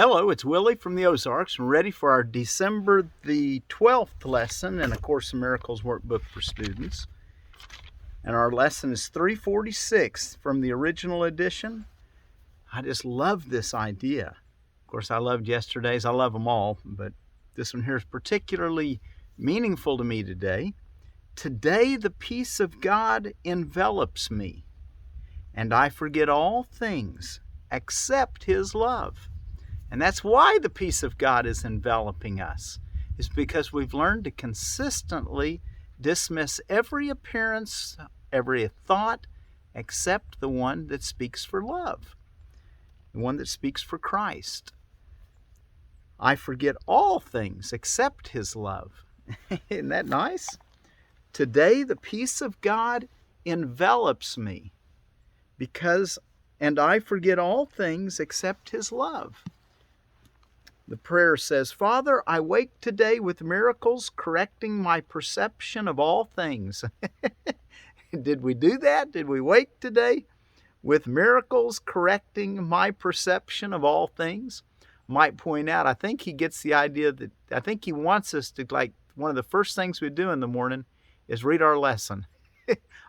Hello, it's Willie from the Ozarks. We're ready for our December the 12th lesson in A Course in Miracles workbook for students. And our lesson is 346 from the original edition. I just love this idea. Of course, I loved yesterday's. I love them all, but this one here is particularly meaningful to me today. Today, the peace of God envelops me, and I forget all things except His love. And that's why the peace of God is enveloping us, is because we've learned to consistently dismiss every appearance, every thought, except the one that speaks for love, the one that speaks for Christ. I forget all things except His love. Isn't that nice? Today, the peace of God envelops me, and I forget all things except His love. The prayer says, Father, I wake today with miracles correcting my perception of all things. Did we do that? Did we wake today with miracles correcting my perception of all things? Might point out, I think he gets the idea that, I think he wants us to, like, one of the first things we do in the morning is read our lesson.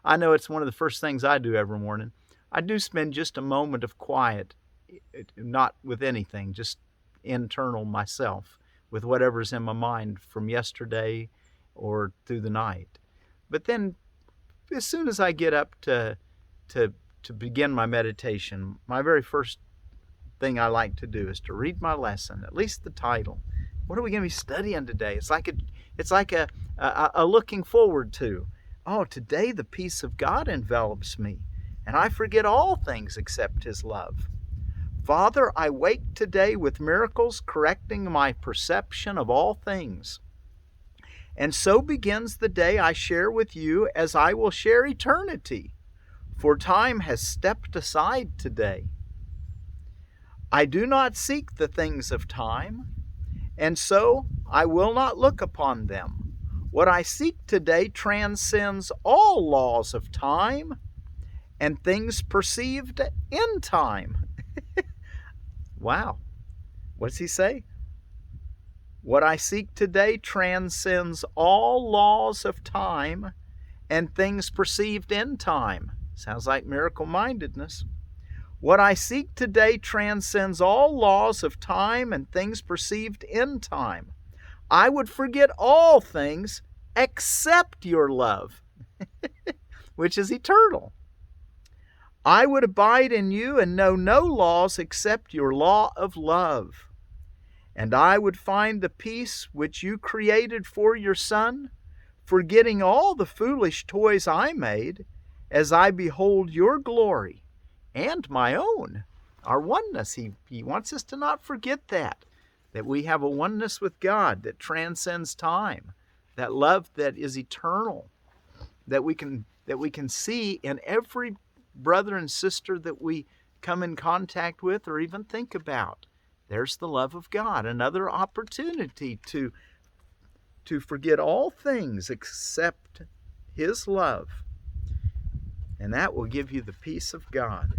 I know it's one of the first things I do every morning. I do spend just a moment of quiet, not with anything, just internal myself, with whatever's in my mind from yesterday or through the night. But then as soon as I get up to begin my meditation, my very first thing I like to do is to read my lesson, at least the title. What are we going to be studying today? It's like a looking forward to. Oh, today the peace of God envelops me, and I forget all things except His love. Father, I wake today with miracles correcting my perception of all things. And so begins the day I share with you, as I will share eternity, for time has stepped aside today. I do not seek the things of time, and so I will not look upon them. What I seek today transcends all laws of time and things perceived in time. Wow. What does he say? What I seek today transcends all laws of time and things perceived in time. Sounds like miracle-mindedness. What I seek today transcends all laws of time and things perceived in time. I would forget all things except your love, which is eternal. I would abide in you and know no laws except your law of love. And I would find the peace which you created for your Son, forgetting all the foolish toys I made, as I behold your glory and my own, our oneness. He wants us to not forget that we have a oneness with God that transcends time, that love that is eternal, that we can see in every brother and sister that we come in contact with or even think about. There's the love of God, another opportunity to forget all things except His love. And that will give you the peace of God.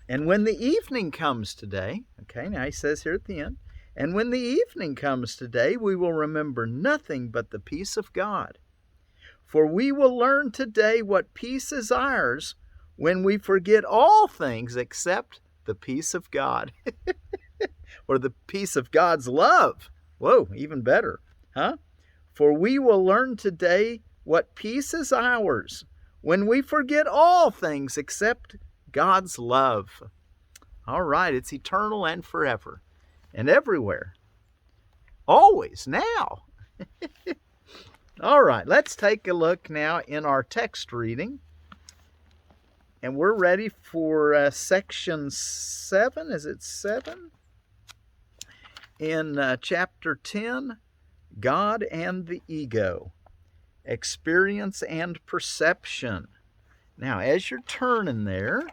And when the evening comes today, okay, now he says here at the end, and when the evening comes today, we will remember nothing but the peace of God. For we will learn today what peace is ours when we forget all things except the peace of God. Or the peace of God's love. Whoa, even better, huh? For we will learn today what peace is ours when we forget all things except God's love. All right, it's eternal and forever and everywhere. Always, now. All right, let's take a look now in our text reading. And we're ready for section 7. Is it 7? In chapter 10, God and the Ego, Experience and Perception. Now, as you're turning there,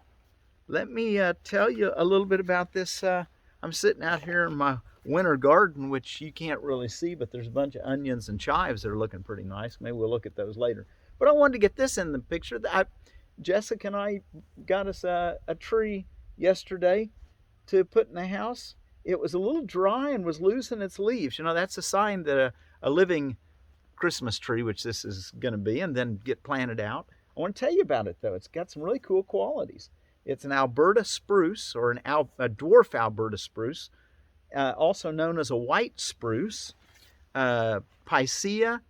let me tell you a little bit about this. I'm sitting out here in my winter garden, which you can't really see, but there's a bunch of onions and chives that are looking pretty nice. Maybe we'll look at those later. But I wanted to get this in the picture. Jessica and I got us a tree yesterday to put in the house, it was a little dry and was losing its leaves. You know, that's a sign that a living Christmas tree, which this is going to be, and then get planted out. I want to tell you about it, though. It's got some really cool qualities. It's an Alberta spruce, or a dwarf Alberta spruce, also known as a white spruce, Picea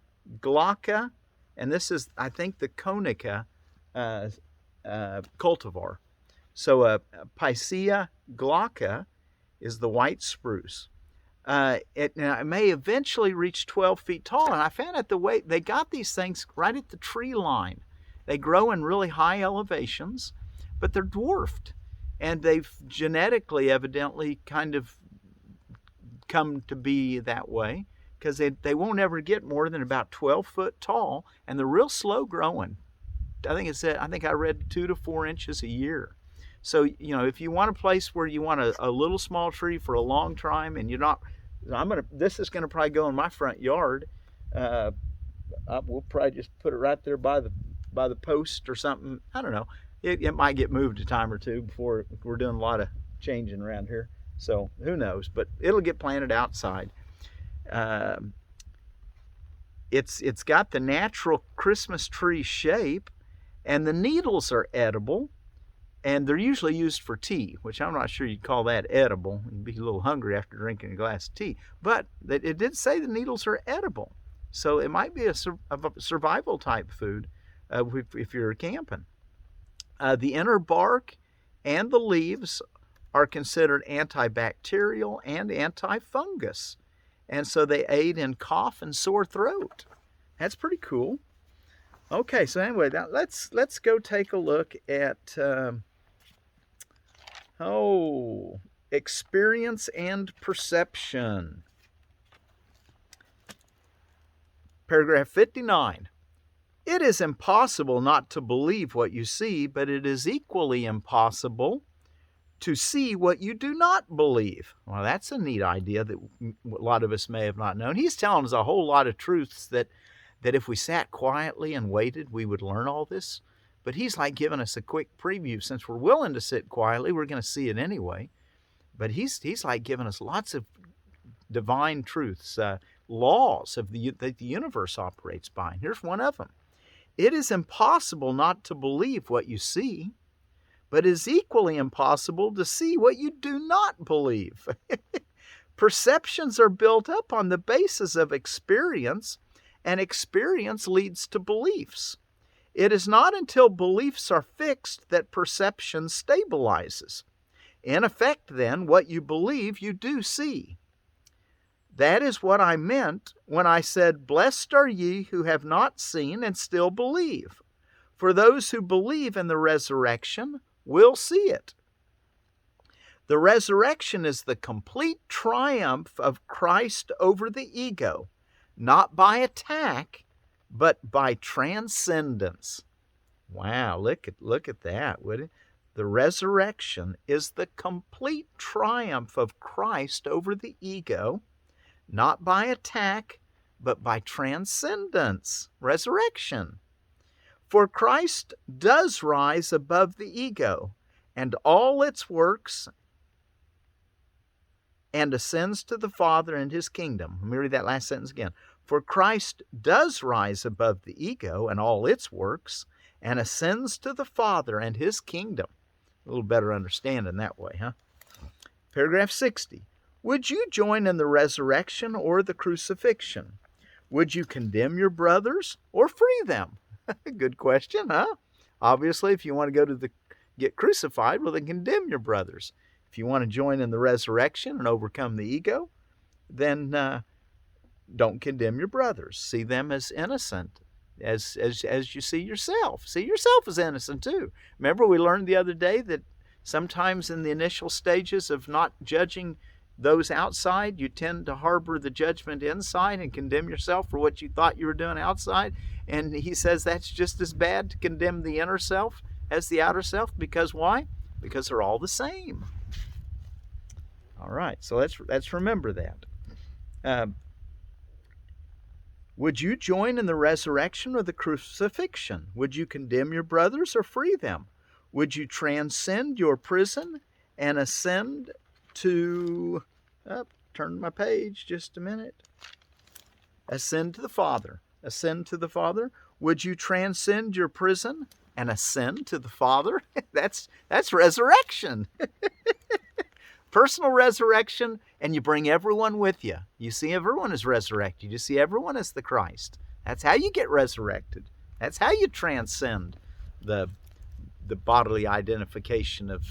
glauca, and this is, I think, the Conica cultivar. So Picea glauca is the white spruce. It may eventually reach 12 feet tall, and I found out the way they got these things right at the tree line. They grow in really high elevations, but they're dwarfed, and they've genetically evidently kind of come to be that way, because they won't ever get more than about 12 foot tall, and they're real slow growing. I think I read 2 to 4 inches a year. So, you know, if you want a place where you want a little small tree for a long time, and you're not, this is gonna probably go in my front yard. We'll probably just put it right there by the post or something. I don't know. It might get moved a time or two before we're doing a lot of changing around here. So who knows? But it'll get planted outside. It's got the natural Christmas tree shape, and the needles are edible, and they're usually used for tea, which I'm not sure you'd call that edible. You'd be a little hungry after drinking a glass of tea. But it did say the needles are edible, so it might be a survival type food if you're camping. The inner bark and the leaves are considered antibacterial and antifungus, and so they aid in cough and sore throat. That's pretty cool. Okay, so anyway, now let's go take a look at experience and perception. Paragraph 59. It is impossible not to believe what you see, but it is equally impossible to see what you do not believe. Well, that's a neat idea that a lot of us may have not known. He's telling us a whole lot of truths that if we sat quietly and waited, we would learn all this. But he's like giving us a quick preview. Since we're willing to sit quietly, we're going to see it anyway. But he's like giving us lots of divine truths, laws that the universe operates by. And here's one of them. It is impossible not to believe what you see, but it is equally impossible to see what you do not believe. Perceptions are built up on the basis of experience, and experience leads to beliefs. It is not until beliefs are fixed that perception stabilizes. In effect, then, what you believe you do see. That is what I meant when I said, "Blessed are ye who have not seen and still believe. For those who believe in the resurrection will see it." The resurrection is the complete triumph of Christ over the ego, not by attack, but by transcendence. Wow, look at that, would it? The resurrection is the complete triumph of Christ over the ego, not by attack, but by transcendence. Resurrection. For Christ does rise above the ego and all its works, and ascends to the Father and his kingdom. Let me read that last sentence again. For Christ does rise above the ego and all its works, and ascends to the Father and his kingdom. A little better understanding that way, huh? Paragraph 60. Would you join in the resurrection or the crucifixion? Would you condemn your brothers or free them? Good question, huh? Obviously, if you want to go to get crucified, well, then condemn your brothers. If you want to join in the resurrection and overcome the ego, then don't condemn your brothers. See them as innocent, as you see yourself. See yourself as innocent too. Remember, we learned the other day that sometimes in the initial stages of not judging those outside, you tend to harbor the judgment inside and condemn yourself for what you thought you were doing outside. And he says that's just as bad to condemn the inner self as the outer self. Because why? Because they're all the same. All right, so let's remember that. Would you join in the resurrection or the crucifixion? Would you condemn your brothers or free them? Would you transcend your prison and ascend to, turn my page just a minute. Ascend to the Father. Ascend to the Father. Would you transcend your prison and ascend to the Father? That's resurrection. Personal resurrection, and you bring everyone with you. You see everyone is resurrected. You see everyone as the Christ. That's how you get resurrected. That's how you transcend the bodily identification of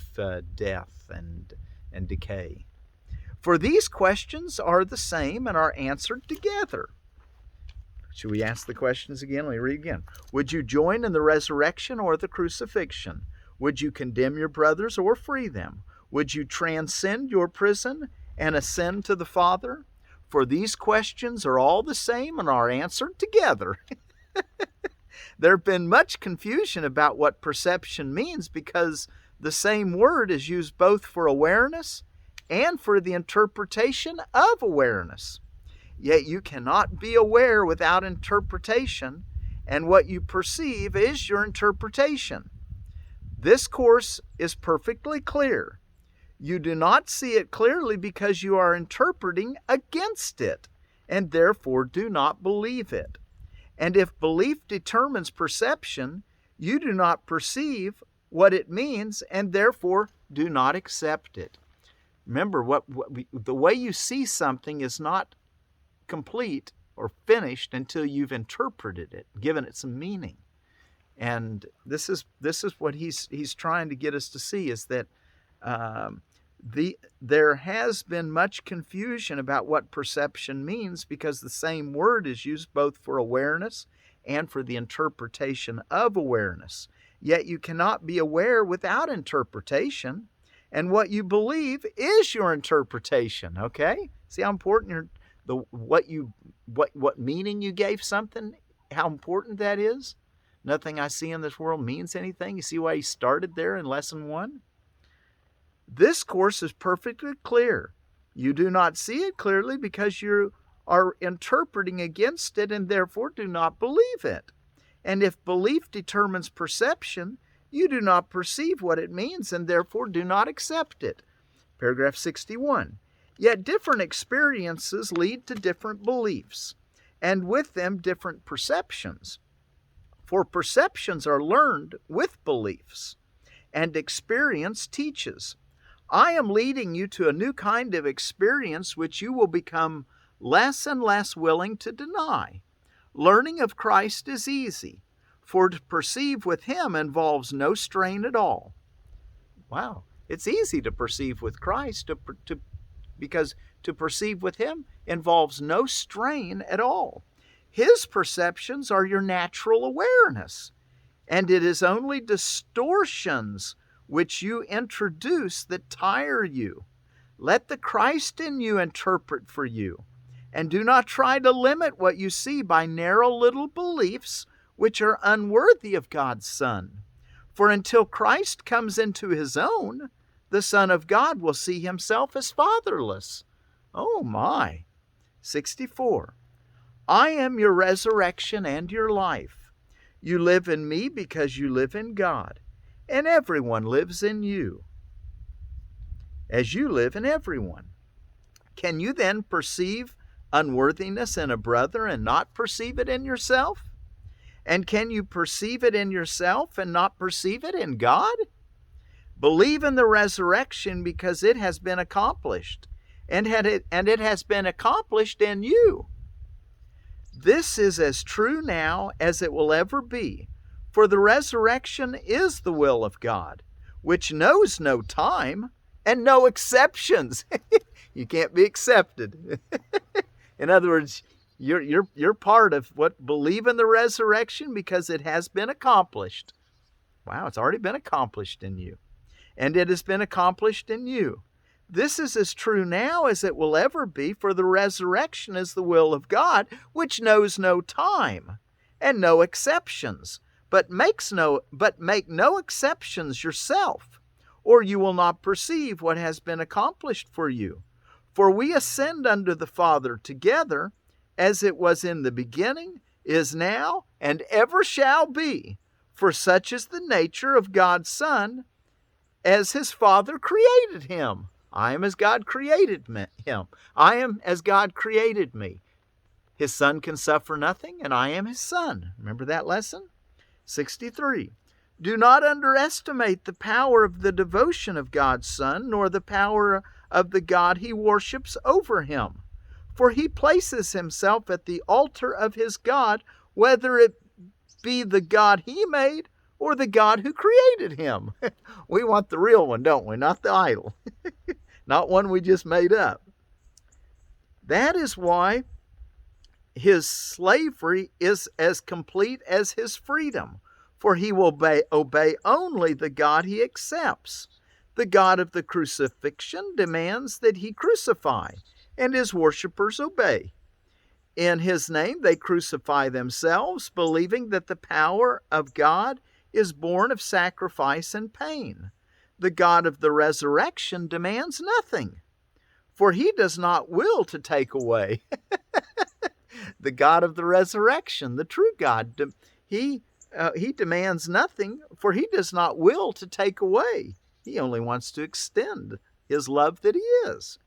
death and decay. For these questions are the same and are answered together. Should we ask the questions again? Let me read again. Would you join in the resurrection or the crucifixion? Would you condemn your brothers or free them? Would you transcend your prison and ascend to the Father? For these questions are all the same and are answered together. There have been much confusion about what perception means because the same word is used both for awareness and for the interpretation of awareness. Yet you cannot be aware without interpretation, and what you perceive is your interpretation. This course is perfectly clear. You do not see it clearly because you are interpreting against it, and therefore do not believe it. And if belief determines perception, you do not perceive what it means, and therefore do not accept it. Remember, the way you see something is not complete or finished until you've interpreted it, given it some meaning. And this is what he's trying to get us to see, is that there has been much confusion about what perception means because the same word is used both for awareness and for the interpretation of awareness. Yet you cannot be aware without interpretation, and what you believe is your interpretation. Okay? See how important what meaning you gave something, how important that is? Nothing I see in this world means anything. You see why he started there in lesson 1? This course is perfectly clear. You do not see it clearly because you are interpreting against it and therefore do not believe it. And if belief determines perception, you do not perceive what it means and therefore do not accept it. Paragraph 61. Yet different experiences lead to different beliefs, and with them different perceptions. For perceptions are learned with beliefs, and experience teaches. I am leading you to a new kind of experience which you will become less and less willing to deny. Learning of Christ is easy, for to perceive with Him involves no strain at all. Wow, it's easy to perceive with Christ because to perceive with Him involves no strain at all. His perceptions are your natural awareness, and it is only distortions which you introduce that tire you. Let the Christ in you interpret for you, and do not try to limit what you see by narrow little beliefs which are unworthy of God's Son. For until Christ comes into His own, the Son of God will see Himself as fatherless. Oh my. 64. I am your resurrection and your life. You live in me because you live in God, and everyone lives in you, as you live in everyone. Can you then perceive unworthiness in a brother and not perceive it in yourself? And can you perceive it in yourself and not perceive it in God? Believe in the resurrection because it has been accomplished, and it has been accomplished in you. This is as true now as it will ever be, for the resurrection is the will of God, which knows no time and no exceptions. You can't be accepted. In other words, you're part of what believe in the resurrection because it has been accomplished. Wow, it's already been accomplished in you. And it has been accomplished in you. This is as true now as it will ever be, for the resurrection is the will of God, which knows no time and no exceptions, but make no exceptions yourself, or you will not perceive what has been accomplished for you. For we ascend unto the Father together, as it was in the beginning, is now, and ever shall be. For such is the nature of God's Son, as His Father created Him. I am as God created him. I am as God created me. His Son can suffer nothing, and I am his Son. Remember that lesson? 63. Do not underestimate the power of the devotion of God's Son, nor the power of the God he worships over him. For he places himself at the altar of his God, whether it be the God he made or the God who created him. We want the real one, don't we? Not the idol. Not one we just made up. That is why his slavery is as complete as his freedom, for he will obey only the God he accepts. The God of the crucifixion demands that he crucify, and his worshippers obey. In his name they crucify themselves, believing that the power of God is born of sacrifice and pain. The God of the resurrection demands nothing, for he does not will to take away. The God of the resurrection, the true God, he demands nothing, for he does not will to take away. He only wants to extend his love that he is.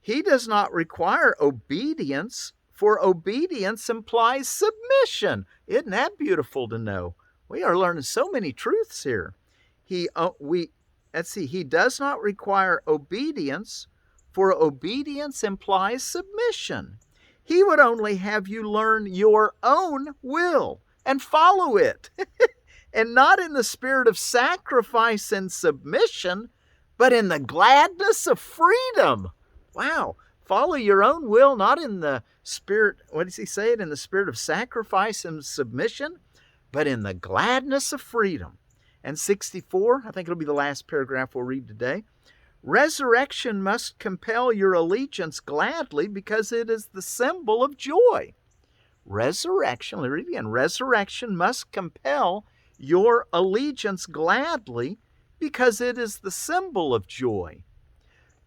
He does not require obedience, for obedience implies submission. Isn't that beautiful to know? We are learning so many truths here. He does not require obedience, for obedience implies submission. He would only have you learn your own will and follow it, and not in the spirit of sacrifice and submission, but in the gladness of freedom. Wow. Follow your own will, not in the spirit, what does he say it? In the spirit of sacrifice and submission, but in the gladness of freedom. And 64, I think it'll be the last paragraph we'll read today. Resurrection must compel your allegiance gladly because it is the symbol of joy. Resurrection, let me read again. Resurrection must compel your allegiance gladly because it is the symbol of joy.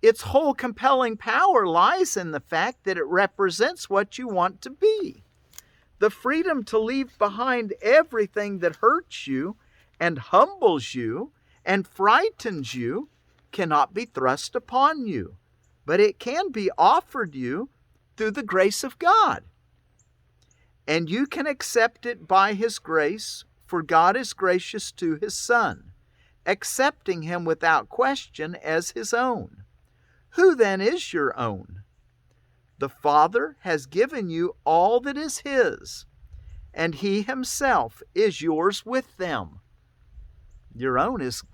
Its whole compelling power lies in the fact that it represents what you want to be. The freedom to leave behind everything that hurts you and humbles you and frightens you cannot be thrust upon you, but it can be offered you through the grace of God. And you can accept it by his grace, for God is gracious to his Son, accepting him without question as his own. Who then is your own? The Father has given you all that is his, and he himself is yours with them. Your own is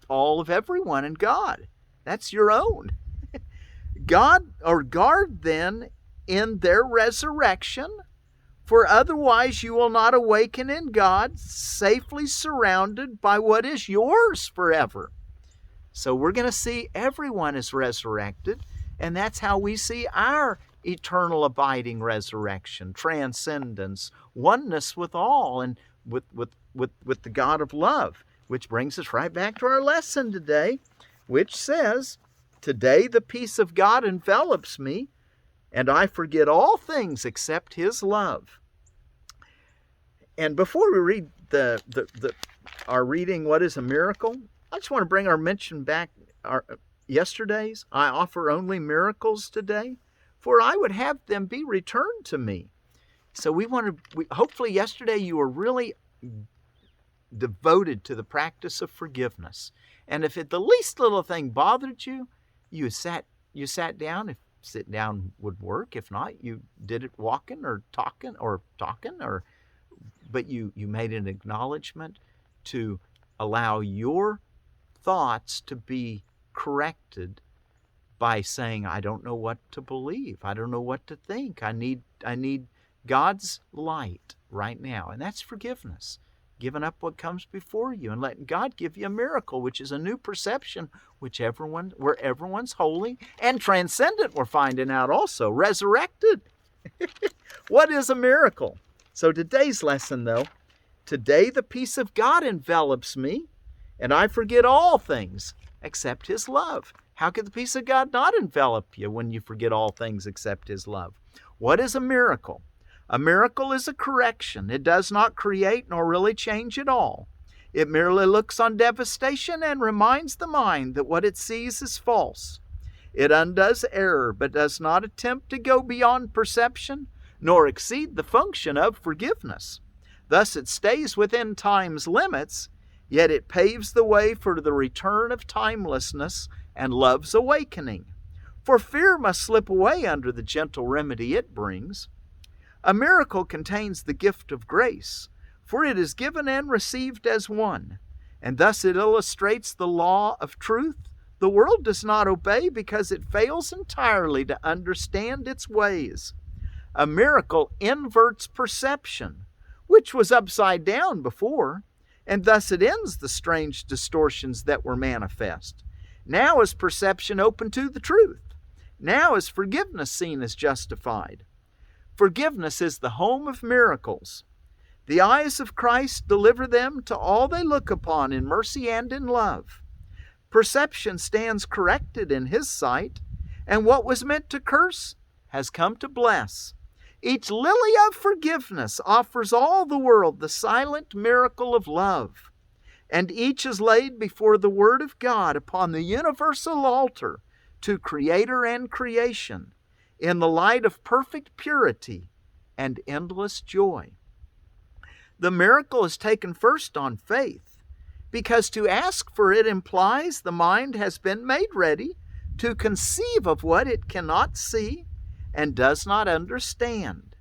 all of everyone in God. That's your own. Guard then in their resurrection, for otherwise you will not awaken in God, safely surrounded by what is yours forever. So we're going to see everyone is resurrected, and that's how we see our eternal abiding resurrection, transcendence, oneness with all, and with the God of love. Which brings us right back to our lesson today, which says, today the peace of God envelops me, and I forget all things except his love. And before we read our reading, What is a Miracle? I just want to bring our mention back yesterday's. I offer only miracles today, for I would have them be returned to me. So hopefully yesterday you were really devoted to the practice of forgiveness. And if the least little thing bothered you, you sat down. If sit down would work. If not, you did it walking or talking, but you made an acknowledgement to allow your thoughts to be corrected by saying, I don't know what to believe. I don't know what to think. I need God's light right now. And that's forgiveness. Giving up what comes before you and letting God give you a miracle, which is a new perception, where everyone's holy and transcendent, we're finding out also. Resurrected. What is a miracle? So today's lesson, though, today the peace of God envelops me, and I forget all things except his love. How could the peace of God not envelop you when you forget all things except his love? What is a miracle? A miracle is a correction. It does not create nor really change at all. It merely looks on devastation and reminds the mind that what it sees is false. It undoes error, but does not attempt to go beyond perception, nor exceed the function of forgiveness. Thus it stays within time's limits, yet it paves the way for the return of timelessness and love's awakening. For fear must slip away under the gentle remedy it brings. A miracle contains the gift of grace, for it is given and received as one, and thus it illustrates the law of truth the world does not obey because it fails entirely to understand its ways. A miracle inverts perception, which was upside down before, and thus it ends the strange distortions that were manifest. Now is perception open to the truth. Now is forgiveness seen as justified. Forgiveness is the home of miracles. The eyes of Christ deliver them to all they look upon in mercy and in love. Perception stands corrected in His sight, and what was meant to curse has come to bless. Each lily of forgiveness offers all the world the silent miracle of love, and each is laid before the Word of God upon the universal altar to Creator and creation in the light of perfect purity and endless joy. The miracle is taken first on faith, because to ask for it implies the mind has been made ready to conceive of what it cannot see and does not understand.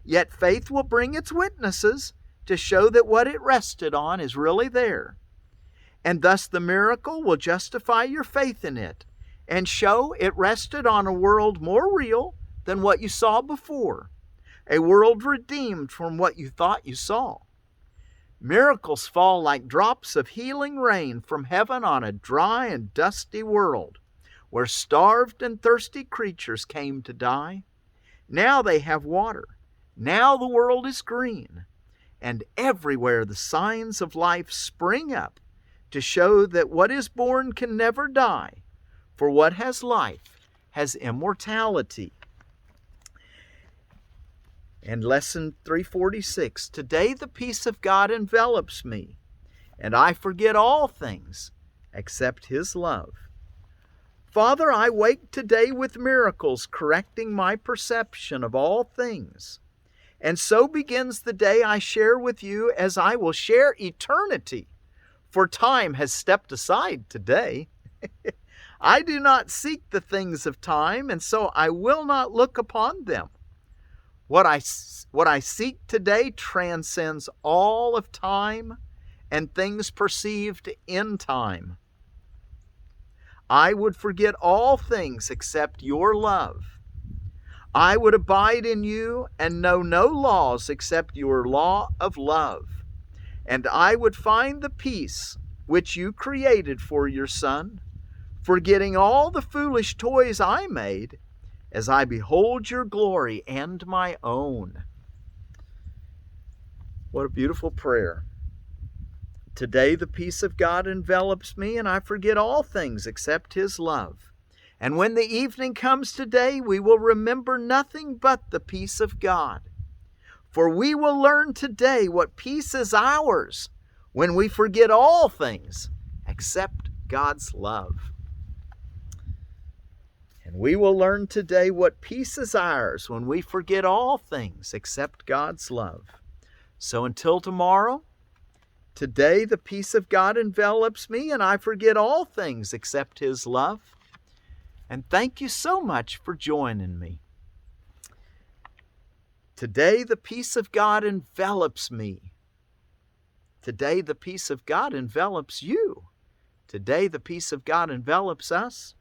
Yet faith will bring its witnesses to show that what it rested on is really there. And thus the miracle will justify your faith in it and show it rested on a world more real than what you saw before, a world redeemed from what you thought you saw. Miracles fall like drops of healing rain from heaven on a dry and dusty world, where starved and thirsty creatures came to die. Now they have water. Now the world is green. And everywhere the signs of life spring up to show that what is born can never die, for what has life has immortality. And lesson 346, today the peace of God envelops me, and I forget all things except His love. Father, I wake today with miracles correcting my perception of all things. And so begins the day I share with you as I will share eternity, for time has stepped aside today. I do not seek the things of time, and so I will not look upon them. What I seek today transcends all of time and things perceived in time. I would forget all things except your love. I would abide in you and know no laws except your law of love. And I would find the peace which you created for your Son, forgetting all the foolish toys I made, as I behold your glory and my own. What a beautiful prayer. Today the peace of God envelops me, and I forget all things except His love. And when the evening comes today, we will remember nothing but the peace of God. For we will learn today what peace is ours when we forget all things except God's love. And we will learn today what peace is ours when we forget all things except God's love. So until tomorrow, today the peace of God envelops me, and I forget all things except His love. And thank you so much for joining me. Today the peace of God envelops me. Today the peace of God envelops you. Today the peace of God envelops us.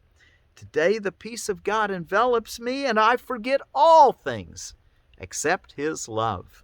Today the peace of God envelops me, and I forget all things except His love.